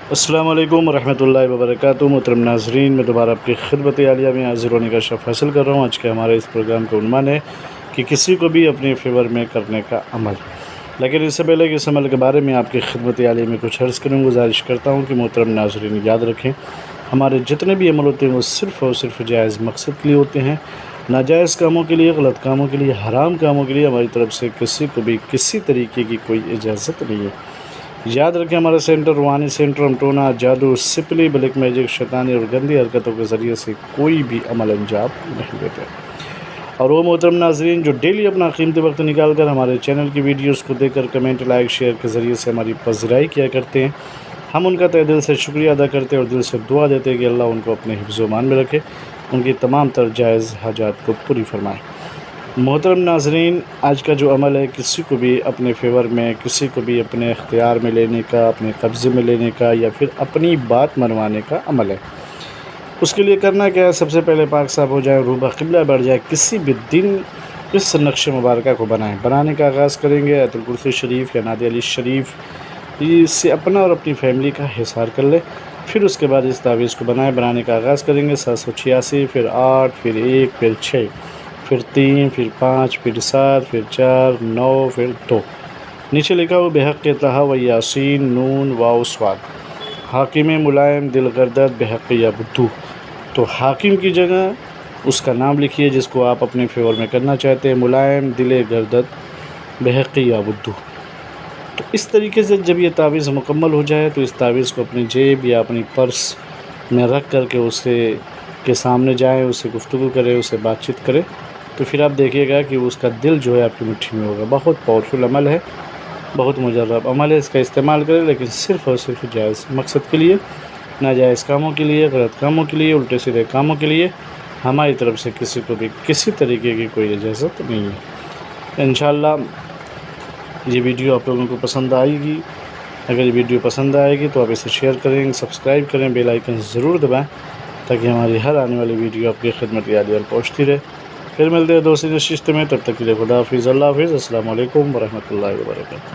السلام علیکم ورحمۃ اللہ وبرکاتہ۔ محترم ناظرین، میں دوبارہ آپ کی خدمت عالیہ میں حاضر ہونے کا شرف حاصل کر رہا ہوں۔ آج کے ہمارے اس پروگرام کا عنوان ہے کہ کسی کو بھی اپنے فیور میں کرنے کا عمل۔ لیکن اس سے پہلے کہ اس عمل کے بارے میں آپ کی خدمت عالیہ میں کچھ عرض کروں، گزارش کرتا ہوں کہ محترم ناظرین یاد رکھیں، ہمارے جتنے بھی عمل ہوتے ہیں وہ صرف اور صرف جائز مقصد کے لیے ہوتے ہیں۔ ناجائز کاموں کے لیے، غلط کاموں کے لیے، حرام کاموں کے لیے ہماری طرف سے کسی کو بھی کسی طریقے کی کوئی اجازت نہیں ہے۔ یاد رکھیں، ہمارا سینٹر روحانی سینٹر امٹونا جادو، سپلی، بلیک میجک، شیطانی اور گندی حرکتوں کے ذریعے سے کوئی بھی عمل انجام نہیں دیتے۔ اور وہ محترم ناظرین جو ڈیلی اپنا قیمتی وقت نکال کر ہمارے چینل کی ویڈیوز کو دیکھ کر کمنٹ، لائک، شیئر کے ذریعے سے ہماری پذیرائی کیا کرتے ہیں، ہم ان کا تہ دل سے شکریہ ادا کرتے ہیں اور دل سے دعا دیتے ہیں کہ اللہ ان کو اپنے حفظ و امان میں رکھے، ان کی تمام تر جائز حاجات کو پوری فرمائے۔ محترم ناظرین، آج کا جو عمل ہے، کسی کو بھی اپنے فیور میں، کسی کو بھی اپنے اختیار میں لینے کا، اپنے قبضے میں لینے کا یا پھر اپنی بات منوانے کا عمل ہے۔ اس کے لیے کرنا کیا ہے؟ سب سے پہلے پاک صاف ہو جائے، روبہ قبلہ بیٹھ جائے، کسی بھی دن اس نقش مبارکہ کو بنائیں۔ بنانے کا آغاز کریں گے آیت الکرسی شریف یا نادی علی شریف، اس سے اپنا اور اپنی فیملی کا حصار کر لے۔ پھر اس کے بعد اس تعویذ کو بنانے کا آغاز کریں گے 786، پھر 8، پھر 1، پھر 6، پھر 3، پھر 5، پھر 7، پھر 4، 9، پھر 2۔ نیچے لکھا ہو بحق طہ و یاسین، نون واو صاد، حاکم ملائم دل گردد بحق یا بدو۔ تو حاکم کی جگہ اس کا نام لکھیے جس کو آپ اپنے فیور میں کرنا چاہتے ہیں، ملائم دل گردد بحق یا بدو۔ تو اس طریقے سے جب یہ تعویذ مکمل ہو جائے تو اس تعویذ کو اپنی جیب یا اپنی پرس میں رکھ کر کے اس کے سامنے جائیں، اس سے گفتگو کریں، اس سے بات چیت کریں، تو پھر آپ دیکھیے گا کہ اس کا دل جو ہے آپ کی مٹھی میں ہوگا۔ بہت پاورفل عمل ہے، بہت مجرب عمل ہے، اس کا استعمال کریں لیکن صرف اور صرف جائز مقصد کے لیے، ناجائز کاموں کے لیے، غلط کاموں کے لیے، الٹے سیدھے کاموں کے لیے ہماری طرف سے کسی کو بھی کسی طریقے کی کوئی اجازت نہیں ہے۔ انشاءاللہ یہ ویڈیو آپ لوگوں کو پسند آئے گی۔ اگر یہ ویڈیو پسند آئے گی تو آپ اسے شیئر کریں، سبسکرائب کریں، بیل آئیکن ضرور دبائیں تاکہ ہماری ہر آنے والی ویڈیو آپ کی خدمت عالیہ پہنچتی رہے۔ پھر ملتے ہیں دوسری نشست میں، تب تک کے لیے خدا حافظ، اللہ حافظ، السلام علیکم ورحمۃ اللہ وبرکاتہ۔